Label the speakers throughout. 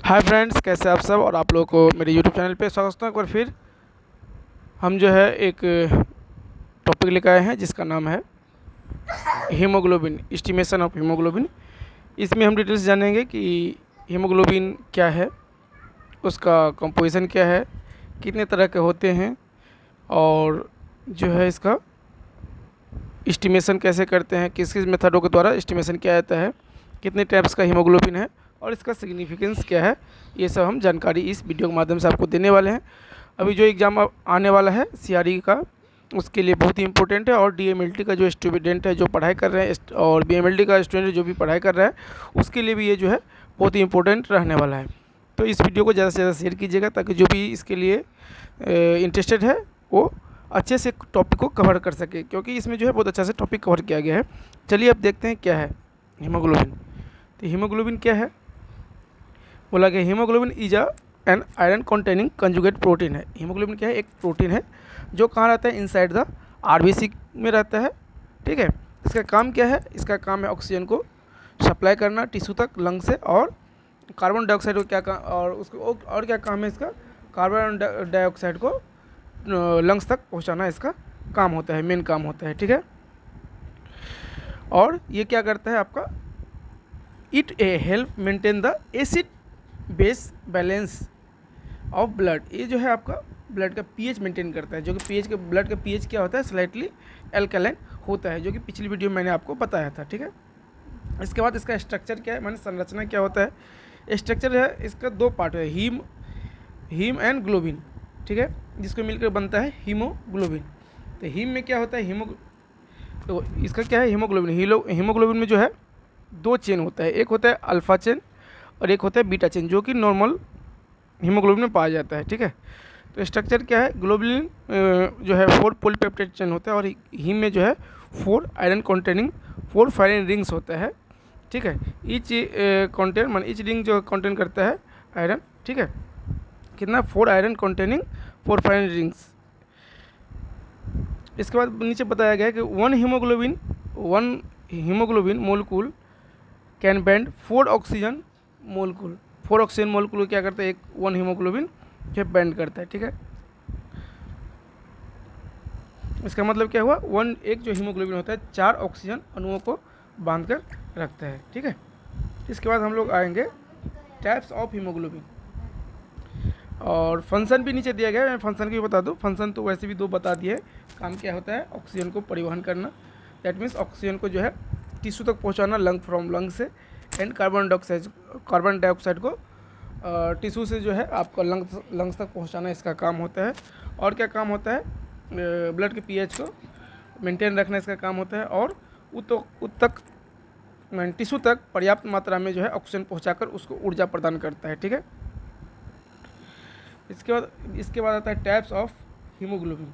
Speaker 1: Hi friends, कैसे आप सब और आप लोगों को मेरे यूट्यूब चैनल पे स्वागत है। एक बार फिर हम जो है एक टॉपिक लेकर आए हैं जिसका नाम है हीमोग्लोबिन, एस्टिमेशन ऑफ हीमोग्लोबिन। इसमें हम डिटेल्स जानेंगे कि हीमोग्लोबिन क्या है, उसका कंपोजिशन क्या है, कितने तरह के होते हैं और जो है इसका एस्टिमेशन कैसे करते हैं, किस किस मेथडों के द्वारा एस्टिमेशन किया जाता है, कितने टाइप्स का हीमोग्लोबिन है और इसका सिग्निफिकेंस क्या है। ये सब हम जानकारी इस वीडियो के माध्यम से आपको देने वाले हैं। अभी जो एग्ज़ाम आने वाला है सीआरई का, उसके लिए बहुत ही इंपॉर्टेंट है। और डीएमएलटी का जो स्टूडेंट है जो पढ़ाई कर रहे हैं और बीएमएलटी का स्टूडेंट जो भी पढ़ाई कर रहा है, उसके लिए भी ये जो है बहुत ही इंपॉर्टेंट रहने वाला है। तो इस वीडियो को ज़्यादा से ज़्यादा शेयर कीजिएगा ताकि जो भी इसके लिए इंटरेस्टेड है वो अच्छे से टॉपिक को कवर कर सके, क्योंकि इसमें जो है बहुत अच्छा से टॉपिक कवर किया गया है। चलिए अब देखते हैं क्या है हीमोग्लोबिन। तो हीमोग्लोबिन क्या है, बोला गया haemoglobin is an iron containing conjugate protein है। हीमोग्लोबिन क्या है, एक प्रोटीन है जो कहाँ रहता है, इनसाइड द आरबीसी में रहता है। ठीक है, इसका काम क्या है, इसका काम है ऑक्सीजन को सप्लाई करना टिश्यू तक, लंग से, और कार्बन डाइऑक्साइड को क्या काम, और उसको और क्या काम है इसका, कार्बन डाइऑक्साइड को लंग्स तक पहुंचाना इसका काम होता है, मेन काम होता है। ठीक है, और ये क्या करता है आपका, it help maintain the acid base balance of blood. ये जो है आपका ब्लड का पीएच मेंटेन करता है, जो कि पीएच के ब्लड का पीएच क्या होता है, स्लाइटली एल्कलाइन होता है, जो कि पिछली वीडियो में मैंने आपको बताया था। ठीक है, इसके बाद इसका स्ट्रक्चर क्या है, माने संरचना क्या होता है। स्ट्रक्चर है इसका दो पार्ट है, हीम एंड ग्लोबिन। ठीक है, जिसको मिलकर बनता है हीमोग्लोबिन। तो हीम में क्या होता है, तो इसका क्या है हीमोग्लोबिन। हीमोग्लोबिन में जो है दो चेन होता है, एक होता है अल्फा चेन और एक होता है बीटा चेन, जो कि नॉर्मल हीमोग्लोबिन में पाया जाता है। ठीक है, तो स्ट्रक्चर क्या है, ग्लोबुलिन जो है 4 पॉलीपेप्टाइड चेन होता है और हीम में जो है 4 आयरन कंटेनिंग 4 फायरिंग रिंग्स होता है। ठीक है, ईच कंटेन मान ईच रिंग जो कंटेन करता है आयरन। ठीक है, कितना, 4 आयरन कंटेनिंग 4 फायरिंग रिंग्स। इसके बाद नीचे बताया गया है कि one haemoglobin molecule can band 4 oxygen molecule. 4 oxygen molecule क्या करता है, एक वन हीमोग्लोबिन जो बैंड करता है। ठीक है, इसका मतलब क्या हुआ, एक जो हीमोग्लोबिन होता है 4 ऑक्सीजन अणुओं को बांध कर रखता है। ठीक है, इसके बाद हम लोग आएंगे टाइप्स ऑफ हीमोग्लोबिन, और फंक्शन भी नीचे दिया गया है, मैं फंक्शन की भी बता दूं। फंक्शन तो वैसे भी दो बता दिए, काम क्या होता है, ऑक्सीजन को परिवहन करना, दैट मीन्स ऑक्सीजन को जो है टिश्यू तक पहुंचाना, लंग से, एंड कार्बन डाइऑक्साइड को टिश्यू से जो है आपका लंग्स तक पहुंचाना, इसका काम होता है। और क्या काम होता है, ब्लड के पीएच को मेंटेन रखना इसका काम होता है, और टिश्यू तक पर्याप्त मात्रा में जो है ऑक्सीजन पहुंचाकर उसको ऊर्जा प्रदान करता है। ठीक है, इसके बाद आता है टाइप्स ऑफ हीमोग्लोबिन।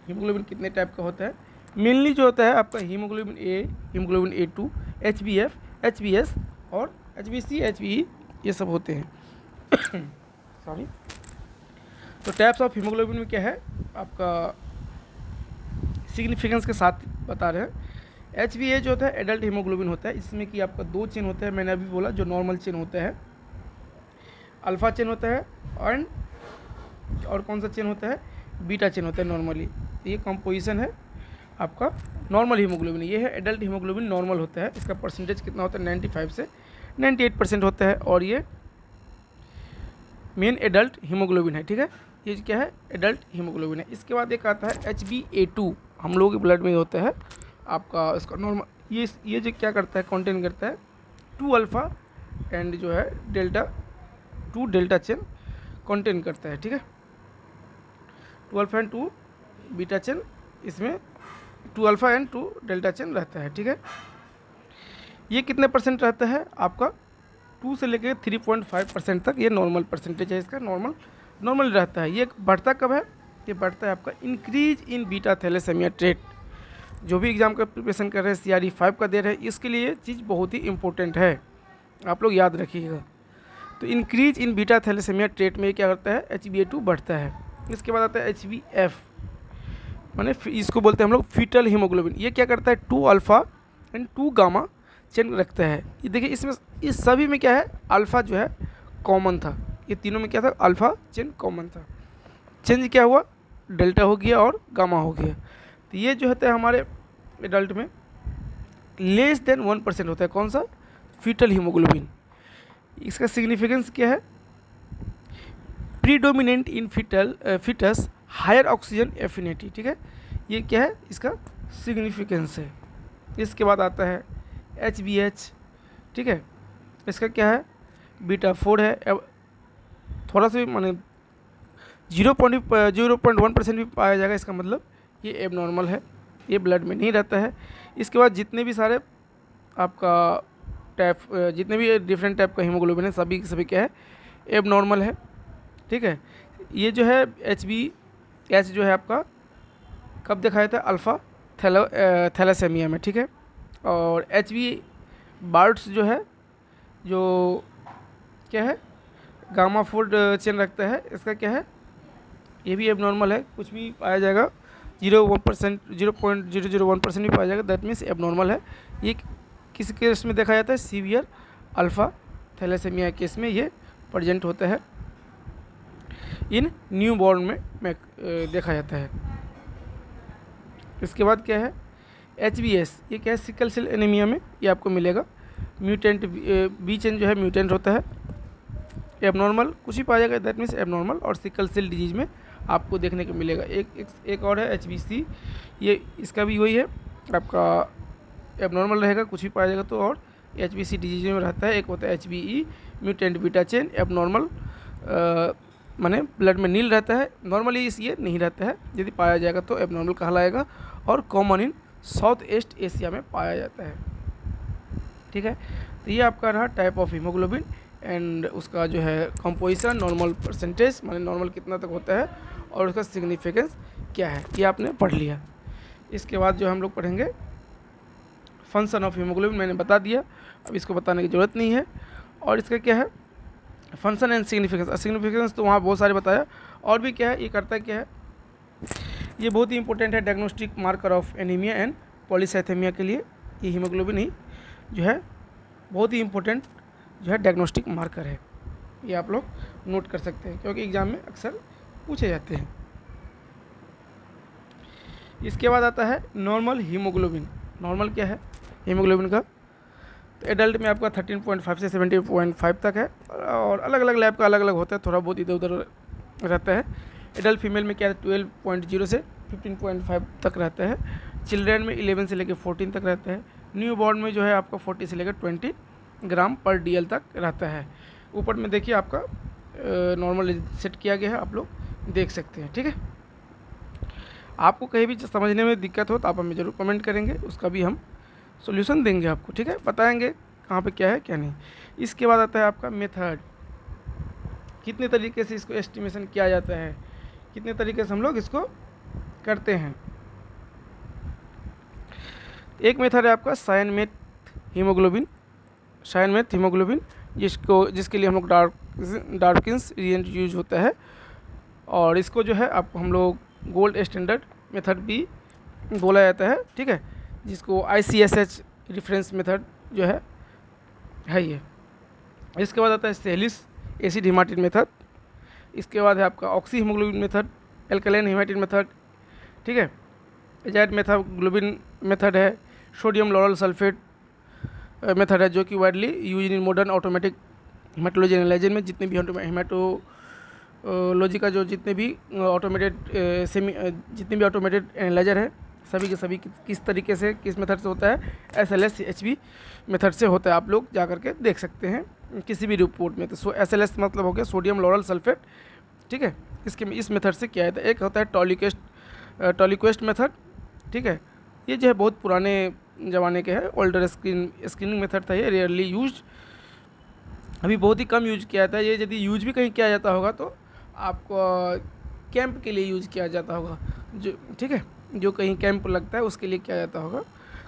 Speaker 1: हीमोग्लोबिन कितने टाइप का होता है, मेनली जो होता है आपका haemoglobin A, haemoglobin A2, HbF, HbS और HbC, HbE, ये सब होते हैं। सॉरी, तो टाइप्स ऑफ हीमोग्लोबिन में क्या है आपका सिग्निफिकेंस के साथ बता रहे हैं। HbA जो होता है एडल्ट हीमोग्लोबिन होता है, इसमें कि आपका 2 चेन होता है, मैंने अभी बोला, जो नॉर्मल चेन होता है, अल्फा चेन होता है, और कौन सा चेन होता है, बीटा चेन होता है नॉर्मली। ये कंपोजिशन है आपका नॉर्मल हीमोग्लोबिन। ये है एडल्ट हीमोग्लोबिन, नॉर्मल होता है, इसका परसेंटेज कितना होता है, 95 से 98% होता है, और ये मेन एडल्ट हीमोग्लोबिन है। ठीक है, ये क्या है, एडल्ट हीमोग्लोबिन है। इसके बाद एक आता है HbA2, हम लोगों के ब्लड में ही होता है आपका, इसका नॉर्मल ये जो क्या करता है, कंटेन करता है 2 अल्फा एंड जो है 2 डेल्टा चेन कंटेन करता है। ठीक है, 2 अल्फा एंड 2 बीटा चेन, इसमें 2 अल्फा एंड 2 डेल्टा चेन रहता है। ठीक है, ये कितने परसेंट रहता है आपका, 2 से लेकर 3.5% तक ये नॉर्मल परसेंटेज है, इसका नॉर्मल रहता है। ये बढ़ता कब है, ये बढ़ता है आपका increase in beta thalassemia trait. जो भी एग्जाम का प्रिपरेशन कर रहे हैं, CRE 5 का दे रहे हैं, इसके लिए ये चीज़ बहुत ही इंपॉर्टेंट है, आप लोग याद रखिएगा। तो increase in beta thalassemia trait में क्या करता है, HbA2 बढ़ता है। इसके बाद आता है HbF, माने इसको बोलते हैं हम लोग फीटल हीमोग्लोबिन। ये क्या करता है, 2 अल्फा एंड 2 गामा चेन रखता है। ये देखिए, इसमें इस सभी में क्या है, अल्फा जो है कॉमन था, ये तीनों में क्या था, अल्फ़ा चेन कॉमन था। चेंज क्या हुआ, डेल्टा हो गया और गामा हो गया। तो ये जो होता है हमारे एडल्ट में लेस देन 1% होता है, कौन सा, फीटल हीमोग्लोबिन। इसका सिग्निफिकेंस क्या है, predominant in fetus higher oxygen affinity, ठीक है, ये क्या है, इसका सिग्निफिकेंस है। इसके बाद आता है HbH, ठीक है, इसका क्या है, β4 है। अब थोड़ा सा भी माने 0.1% भी पाया जाएगा, इसका मतलब ये एबनॉर्मल है, ये ब्लड में नहीं रहता है। इसके बाद जितने भी सारे आपका टाइप, जितने भी डिफरेंट टाइप का हीमोग्लोबिन है, सभी के सभी क्या है, एबनॉर्मल है, ठीक है। ये जो है HbH जो है आपका कब दिखाया था, अल्फ़ा थैलेसेमिया में, ठीक है। और Hb बार्ट्स जो है, जो क्या है, गामा फूड चेन रखता है, इसका क्या है, ये भी एबनॉर्मल है, कुछ भी पाया जाएगा 0.001% भी पाया जाएगा, दैट मीन्स एबनॉर्मल है। ये किस केस में देखा जाता है, सीवियर अल्फ़ा थैलेसेमिया केस में ये प्रेजेंट होता है, इन न्यू बॉर्न में देखा जाता है। इसके बाद क्या है, HbS, ये क्या है, सिकल सेल एनीमिया में ये आपको मिलेगा, म्यूटेंट बी चेन जो है म्यूटेंट होता है, एबनॉर्मल कुछ ही पाया जाएगा, दैट मीन्स एबनॉर्मल, और सिकल सेल डिजीज में आपको देखने को मिलेगा। एक और है HbC, ये इसका भी वही है, आपका एबनॉर्मल रहेगा, कुछ भी पाया जाएगा तो, और HbC डिजीज में रहता है। एक होता है HbE mutant beta chain, abnormal माने ब्लड में नील रहता है, नॉर्मली ये नहीं रहता है, यदि पाया जाएगा तो एबनॉर्मल कहलाएगा, और common in south east Asia में पाया जाता है, ठीक है। तो ये आपका रहा टाइप ऑफ हीमोग्लोबिन एंड उसका जो है कंपोजिशन, नॉर्मल परसेंटेज माने नॉर्मल कितना तक होता है, और उसका सिग्निफिकेंस क्या है, ये आपने पढ़ लिया। इसके बाद जो हम लोग पढ़ेंगे फंक्शन ऑफ हीमोग्लोबिन, मैंने बता दिया, अब इसको बताने की ज़रूरत नहीं है। और इसका क्या है, फंक्शन एंड सिग्निफिकेंस। सिग्निफिकेंस तो वहाँ बहुत सारे बताया, और भी क्या है, ये करता क्या है, ये बहुत ही इंपॉर्टेंट है diagnostic marker of anaemia and polycythaemia के लिए। ये हीमोग्लोबिन ही जो है बहुत ही इंपॉर्टेंट जो है डायग्नोस्टिक मार्कर है, ये आप लोग नोट कर सकते हैं, क्योंकि एग्जाम में अक्सर पूछे जाते हैं। इसके बाद आता है नॉर्मल हीमोग्लोबिन। नॉर्मल क्या है हीमोग्लोबिन का, तो एडल्ट में आपका 13.5 से 17.5 तक है, और अलग अलग लैब का अलग अलग होता है, थोड़ा बहुत इधर उधर रहता है। एडल्ट फीमेल में क्या है, 12.0 से 15.5 तक रहता है। चिल्ड्रेन में 11 से लेकर 14 तक रहता है। न्यू बॉर्न में जो है आपका 40 से लेकर 20 ग्राम पर DL तक रहता है। ऊपर में देखिए आपका नॉर्मल सेट किया गया है, आप लोग देख सकते हैं, ठीक है। आपको कहीं भी समझने में दिक्कत हो तो आप हमें ज़रूर कमेंट करेंगे, उसका भी हम सॉल्यूशन देंगे आपको, ठीक है, बताएंगे कहाँ पे क्या है क्या नहीं। इसके बाद आता है आपका मेथड, कितने तरीके से इसको एस्टिमेशन किया जाता है, कितने तरीके से हम लोग इसको करते हैं। एक मेथड है आपका साइनमेथ हीमोग्लोबिन, साइनमेथ हीमोग्लोबिन, जिसके लिए हम लोग डार्किंस रिएजेंट यूज होता है, और इसको जो है आप हम लोग गोल्ड स्टैंडर्ड मेथड भी बोला जाता है, ठीक है, जिसको ICSH रेफरेंस मेथड जो है ये। इसके बाद आता है सेलिस एसिड हेमाटिन मेथड। इसके बाद है आपका oxyhaemoglobin method, alkaline haematin method, ठीक है, एजाइड मेथाग्लोबिन मेथड है, सोडियम लॉरल सल्फेट मेथड है, जो कि widely use in modern automatic haematology analyser में। जितने भी हेमाटोलॉजी का जो जितने भी ऑटोमेटेड जितने भी ऑटोमेटेड एनालाइजर है, सभी के सभी किस तरीके से किस मेथड से होता है, SLS HB मेथड से होता है, आप लोग जा करके देख सकते हैं किसी भी रिपोर्ट में। तो SLS मतलब हो गया सोडियम लॉरल सल्फेट, ठीक है, इस मेथड से किया जाता है। एक होता है टॉलिक्वेस्ट मेथड, ठीक है, ये जो है बहुत पुराने ज़माने के हैं, ओल्डर स्क्रीनिंग मेथड था, ये रेयरली यूज्ड, अभी बहुत ही कम यूज किया जाता है। ये यदि यूज भी कहीं किया जाता होगा तो आपको कैंप के लिए यूज किया जाता होगा, जो ठीक है, जो कहीं कैंप लगता है उसके लिए किया जाता होगा।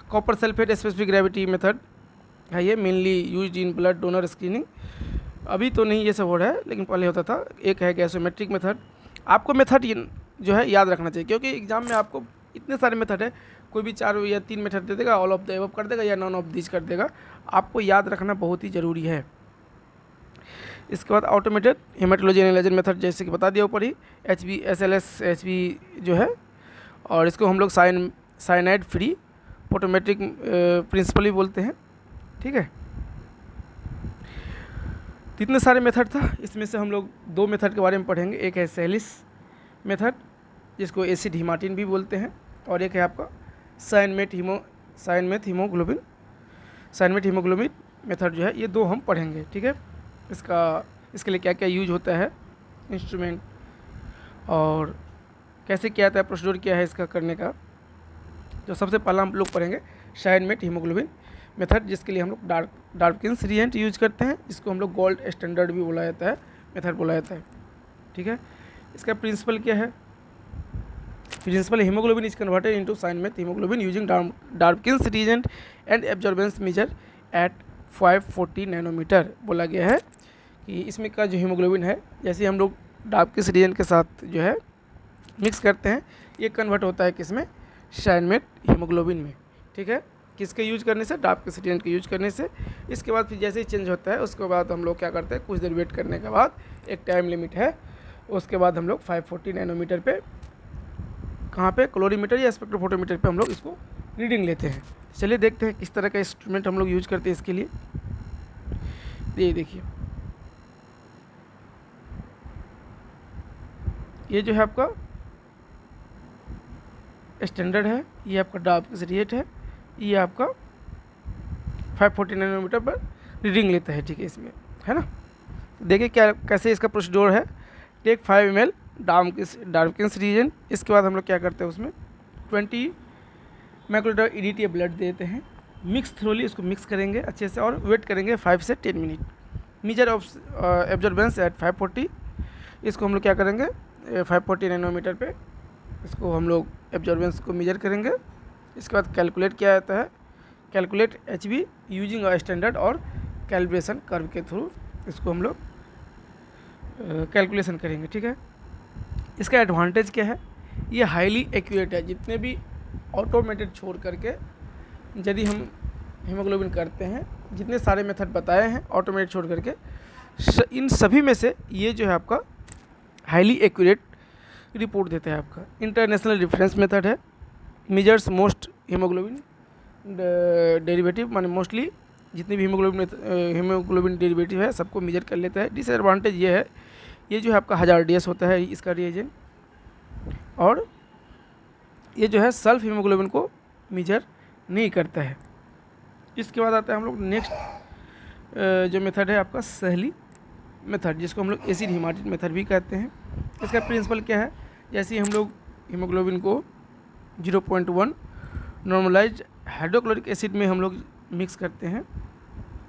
Speaker 1: Copper sulphate specific gravity method है, ये mainly use in blood donor screening. अभी तो नहीं ये सब हो रहा है, लेकिन पहले होता था। एक है गैसोमेट्रिक मेथड। आपको मेथड जो है याद रखना चाहिए, क्योंकि एग्जाम में आपको इतने सारे मेथड है, कोई भी 4 या 3 मेथड दे देगा, ऑल ऑफ द एबव कर देगा या नॉन ऑफ दिस कर देगा, आपको याद रखना बहुत ही ज़रूरी है। इसके बाद ऑटोमेटेड हेमाटोलॉजी एनालाइजर मेथड, जैसे कि बता दिया ऊपर ही, HB/SLS HB जो है, और इसको हम लोग साइनाइड फ्री पोटोमेट्रिक प्रिंसिपल भी बोलते हैं। ठीक है, तो इतने सारे मेथड था, इसमें से हम लोग 2 मेथड के बारे में पढ़ेंगे। एक है सेलिस मेथड, जिसको एसिड हिमाटिन भी बोलते हैं, और एक है आपका साइनमेट हीमोग्लोबिन मेथड जो है, ये 2 हम पढ़ेंगे। ठीक है, इसके लिए क्या क्या यूज होता है इंस्ट्रूमेंट, और कैसे किया जाता है, प्रोसीड्योर क्या है इसका करने का। जो सबसे पहला हम लोग पढ़ेंगे साइनमेट हीमोग्लोबिन मेथड, जिसके लिए हम लोग डार्किन्स रिएजेंट यूज करते हैं, जिसको हम लोग गोल्ड स्टैंडर्ड भी बोला जाता है, मेथड बोला जाता है। ठीक है, इसका प्रिंसिपल क्या है, principle haemoglobin is converted into cyanmet haemoglobin using Drabkin's reagent and absorbance measure at 540 nanometre. बोला गया है कि इसमें का जो हीमोग्लोबिन है, जैसे हम लोग डार्किन्स रिएजेंट के साथ जो है मिक्स करते हैं, ये कन्वर्ट होता है किसमें, साइनमेट हीमोग्लोबिन में। ठीक है, किसके यूज करने से, डार्किन्स रिएजेंट के यूज करने से। इसके बाद फिर जैसे ही चेंज होता है, उसके बाद हम लोग क्या करते हैं, कुछ देर वेट करने के बाद, एक टाइम लिमिट है, उसके बाद हम लोग 540 नैनोमीटर पे, कहाँ पे, क्लोरीमीटर या स्पेक्ट्रोफोटोमीटर पे हम लोग इसको रीडिंग लेते हैं। चलिए देखते हैं किस तरह का इंस्ट्रूमेंट हम लोग यूज करते हैं इसके लिए। ये देखिए, ये जो है आपका स्टैंडर्ड है, ये आपका डार्किन्स रिएजेंट है, ये आपका 540 नैनोमीटर पर रीडिंग लेता है। ठीक है, इसमें है ना, देखिए क्या कैसे इसका प्रोसीड्योर है। टेक 5 ml डार्किन्स रिएजेंट, इसके बाद हम लोग क्या करते हैं, उसमें 20 माइक्रोलीटर EDTA ब्लड देते हैं, मिक्स थ्रोली, इसको मिक्स करेंगे अच्छे से और वेट करेंगे 5 से 10 मिनट। मेजर ऑफ एब्जॉर्बेंस एट 540, इसको हम लोग क्या करेंगे, 540 नैनोमीटर पे इसको हम लोग एब्जॉर्बेंस को मेजर करेंगे। इसके बाद कैलकुलेट किया जाता है, calculate HB using a standard और कैलिब्रेशन कर्व के थ्रू इसको हम लोग कैलकुलेशन करेंगे। ठीक है, इसका एडवांटेज क्या है, ये हाईली एक्यूरेट है। जितने भी ऑटोमेटेड छोड़ करके यदि हम हीमोग्लोबिन करते हैं, जितने सारे मेथड बताए हैं ऑटोमेटेड छोड़ करके, इन सभी में से ये जो है आपका हाईली एक्यूरेट रिपोर्ट देता है। आपका इंटरनेशनल रेफरेंस मेथड है, मेजर्स मोस्ट हीमोग्लोबिन डेरिवेटिव, माने मोस्टली जितने भी हीमोग्लोबिन डेरिवेटिव है सबको मेजर कर लेता है। डिसएडवांटेज ये है, ये जो है आपका हजार्डियस होता है इसका रिएजेंट, और ये जो है सेल्फ हीमोग्लोबिन को मेजर नहीं करता है। इसके बाद आता है हम लोग नेक्स्ट जो मेथड है आपका सहेली मेथड, जिसको हम लोग एसिड हिमाटिन मेथड भी कहते हैं। इसका प्रिंसिपल क्या है, जैसे ही हम लोग हीमोग्लोबिन को 0.1 नॉर्मलाइज्ड हाइड्रोक्लोरिक एसिड में हम लोग मिक्स करते हैं।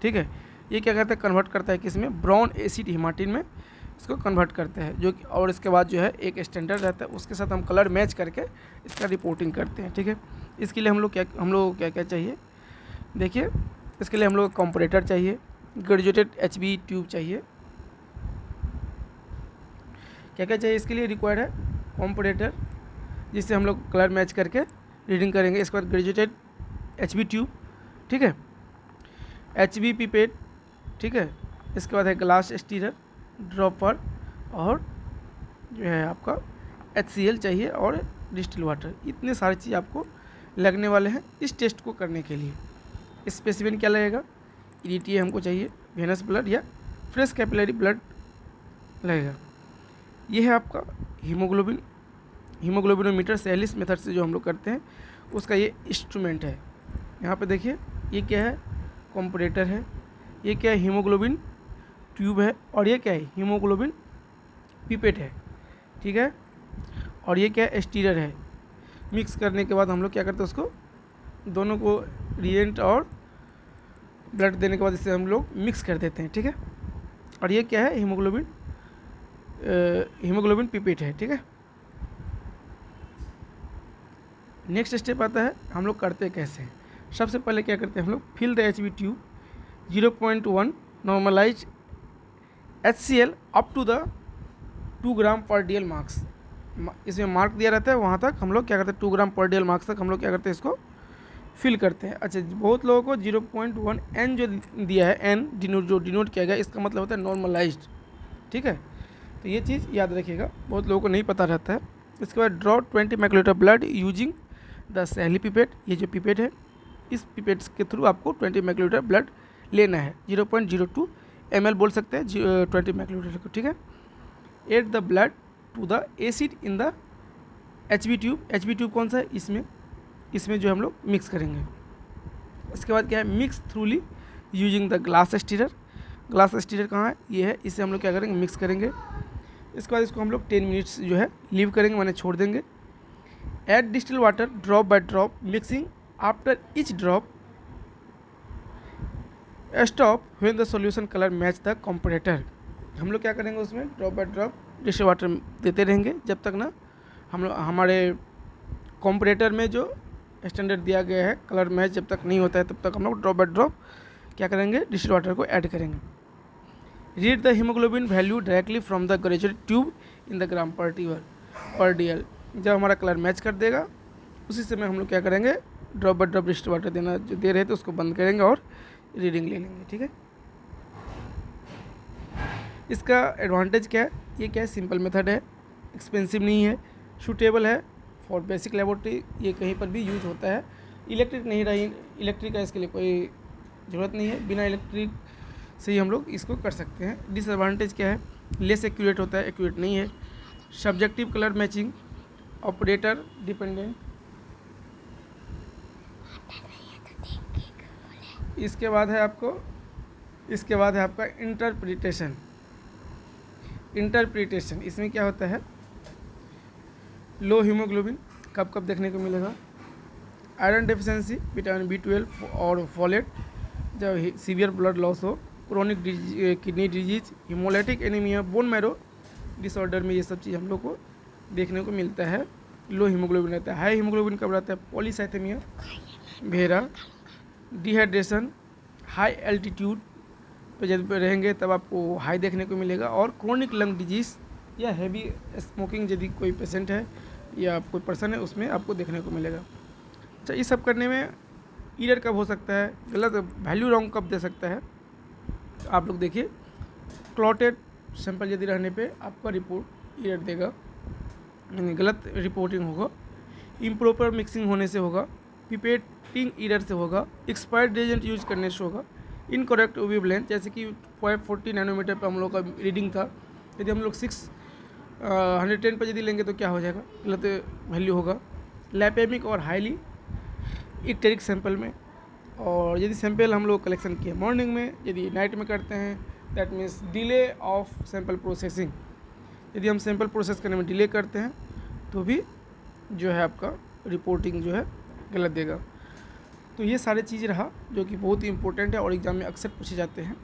Speaker 1: ठीक है, ये क्या करता है, कन्वर्ट करता है किसमें, ब्राउन एसिड हिमाटिन में इसको कन्वर्ट करते हैं, जो कि, और इसके बाद जो है एक स्टैंडर्ड रहता है, उसके साथ हम कलर मैच करके इसका रिपोर्टिंग करते हैं। ठीक है, इसके लिए हम लोग क्या चाहिए, देखिए इसके लिए हम लोग कंपैरेटर चाहिए, ग्रेजुएटेड HB ट्यूब चाहिए। क्या क्या चाहिए इसके लिए, रिक्वायर्ड है कंपैरेटर, जिससे हम लोग कलर मैच करके रीडिंग करेंगे। इसके बाद ग्रेजुएटेड HB ट्यूब, ठीक है, HB पिपेट, ठीक है, इसके बाद है ग्लास स्टीरर, ड्रॉपर, और जो है आपका HCl चाहिए, और डिस्टिल वाटर। इतने सारे चीज़ आपको लगने वाले हैं इस टेस्ट को करने के लिए। स्पेसिमेन क्या लगेगा, EDTA हमको चाहिए, वेनस ब्लड या फ्रेश कैपिलरी ब्लड लगेगा। ये है आपका हीमोग्लोबिनोमीटर सेलिस मेथड से जो हम लोग करते हैं, उसका ये इंस्ट्रूमेंट है। यहाँ पे देखिए ये क्या है, कंपैरेटर है, ये क्या है, हीमोग्लोबिन ट्यूब है, और ये क्या है, हीमोग्लोबिन पिपेट है। ठीक है, और ये क्या है, स्टीरर है। मिक्स करने के बाद हम लोग क्या करते हैं, उसको दोनों को रिएजेंट और ब्लड देने के बाद इसे हम लोग मिक्स कर देते हैं। ठीक है, और ये क्या है, हीमोग्लोबिन पिपेट है। ठीक है, नेक्स्ट स्टेप आता है हम लोग करते कैसे हैं। सबसे पहले क्या करते हैं हम लोग, fill the HB tube 0.1 normalise HCl up to the 2 gram per DL marks. इसमें मार्क दिया रहता है, वहाँ तक हम लोग क्या करते हैं, 2 ग्राम पर DL मार्क्स तक हम लोग क्या करते हैं, इसको फिल करते हैं। अच्छा, बहुत लोगों को 0.1 एन जो दिया है, एन डिनोट किया गया, इसका मतलब होता है नॉर्मलाइज्ड। ठीक है, तो ये चीज़ याद रखिएगा, बहुत लोगों को नहीं पता रहता है। इसके बाद draw 20 microlitre blood using the Sahli pipette. ये जो पिपेट है, इस पिपेट के थ्रू आपको 20 माइक्रोलीटर ब्लड लेना है। 0.02 ml बोल सकते हैं 20 माइक्रोलीटर को। ठीक है, add the blood to the acid in the HB tube. HB tube कौन सा है, इसमें जो हम लोग मिक्स करेंगे। इसके बाद क्या है, mix थ्रूली using the glass stirrer. Glass stirrer कहाँ है, ये है, इसे हम लोग क्या करेंगे, मिक्स करेंगे। इसके बाद इसको हम लोग 10 मिनट्स जो है लीव करेंगे, माने छोड़ देंगे। Add distil water drop by drop mixing after each drop stop when the solution colour match the comparator. हम लोग क्या करेंगे, उसमें drop by drop distil water देते रहेंगे जब तक ना हम लोग हमारे कंपैरेटर में जो स्टैंडर्ड दिया गया है कलर मैच जब तक नहीं होता है, तब तक हम लोग ड्रॉप बाय ड्रॉप क्या करेंगे, डिस्टिल वाटर को ऐड करेंगे। Read the haemoglobin value directly from the graduate tube in the gram per DL। जब हमारा कलर मैच कर देगा उसी समय हम लोग क्या करेंगे, drop by drop distil water देना जो दे रहे थे उसको बंद करेंगे और रीडिंग ले लेंगे। ठीक है, इसका एडवांटेज क्या है, ये क्या है, सिंपल मेथड है, एक्सपेंसिव नहीं है, सूटेबल है फॉर बेसिक लेबोरेटरी, ये कहीं पर भी यूज होता है। इलेक्ट्रिक नहीं रही, इलेक्ट्रिक का इसके लिए कोई ज़रूरत नहीं है, बिना इलेक्ट्रिक से ही हम लोग इसको कर सकते हैं। डिसएडवांटेज क्या है, लेस एक्यूरेट होता है, एक्यूरेट नहीं है। Subjective colour matching, operator dependent. इसके बाद है आपका इंटरप्रिटेशन। इसमें क्या होता है, लो हीमोग्लोबिन कब कब देखने को मिलेगा, आयरन डेफिशिएंसी, विटामिन B12 और फॉलेट, जब सीवियर ब्लड लॉस हो, chronic kidney disease, haemolytic anaemia, bone marrow disorder में ये सब चीज़ हम लोग को देखने को मिलता है। लो हीमोग्लोबिन रहता है। हाई हीमोग्लोबिन कब रहता है, polycythaemia vera, dehydration, high altitude पे जब रहेंगे तब आपको हाई देखने को मिलेगा, और क्रोनिक लंग डिजीज़ या हैवी स्मोकिंग यदि कोई पेशेंट है या कोई पर्सन है उसमें आपको देखने को मिलेगा। अच्छा, ये सब करने में एरर कब हो सकता है, गलत वैल्यू रॉन्ग कब दे सकता है, तो आप लोग देखिए, क्लॉटेड सैंपल यदि रहने पे आपका रिपोर्ट एरर देगा, यानी गलत रिपोर्टिंग होगा, इम्प्रॉपर मिक्सिंग होने से होगा, पिपेटिंग एरर से होगा, एक्सपायर्ड रिएजेंट यूज करने से होगा, इनकरेक्ट वेवलेंथ, जैसे कि 540 नैनोमीटर पर हम लोग का रीडिंग था, यदि हम लोग 610 पर यदि लेंगे तो क्या हो जाएगा, गलत वैल्यू होगा। लैपेमिक और हाईली इक्टेरिक सैंपल में, और यदि सैंपल हम लोग कलेक्शन किए मॉर्निंग में, यदि नाइट में करते हैं that means delay of sample processing. यदि हम सैंपल प्रोसेस करने में डिले करते हैं तो भी जो है आपका रिपोर्टिंग जो है गलत देगा। तो ये सारे चीज़ रहा जो कि बहुत ही इंपॉर्टेंट है और एग्ज़ाम में अक्सर पूछे जाते हैं।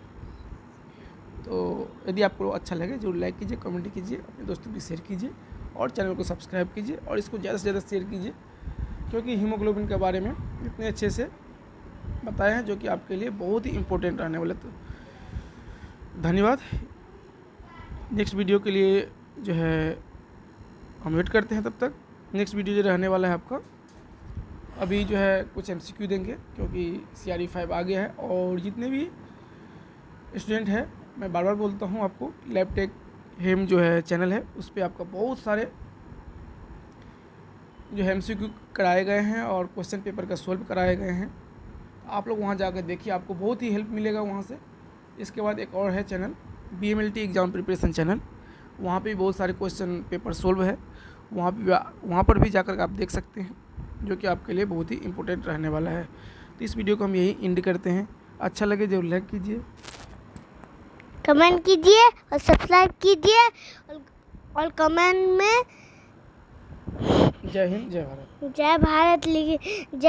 Speaker 1: तो यदि आपको अच्छा लगे जरूर लाइक कीजिए, कमेंट कीजिए, अपने दोस्तों को शेयर कीजिए और चैनल को सब्सक्राइब कीजिए और इसको ज़्यादा से ज़्यादा शेयर कीजिए, क्योंकि हीमोग्लोबिन के बारे में इतने अच्छे से बताए हैं जो कि आपके लिए बहुत ही इम्पोर्टेंट रहने वाले। तो धन्यवाद। नेक्स्ट वीडियो के लिए जो है हम वेट करते हैं, तब तक नेक्स्ट वीडियो जो रहने वाला है आपका, अभी जो है कुछ MCQ देंगे क्योंकि CRE 5 आ गया है। और जितने भी स्टूडेंट हैं, मैं बार बार बोलता हूँ आपको, लैबटेक हेम जो है चैनल है उस पर आपका बहुत सारे जो है MCQ कराए गए हैं और क्वेश्चन पेपर का सोल्व कराए गए हैं। आप लोग वहाँ जाकर देखिए, आपको बहुत ही हेल्प मिलेगा वहाँ से। इसके बाद एक और है channel BMLT exam preparation channel, वहाँ पे भी बहुत सारे क्वेश्चन पेपर सोल्व है, वहाँ पर भी जाकर आप देख सकते हैं, जो कि आपके लिए बहुत ही इम्पोर्टेंट रहने वाला है। तो इस वीडियो को हम यही एंड करते हैं। अच्छा लगे जरूर लाइक कीजिए,
Speaker 2: कमेंट कीजिए और सब्सक्राइब कीजिए और कमेंट में
Speaker 1: जय हिंद जय भारत।
Speaker 2: जय भारत लिखिए, जय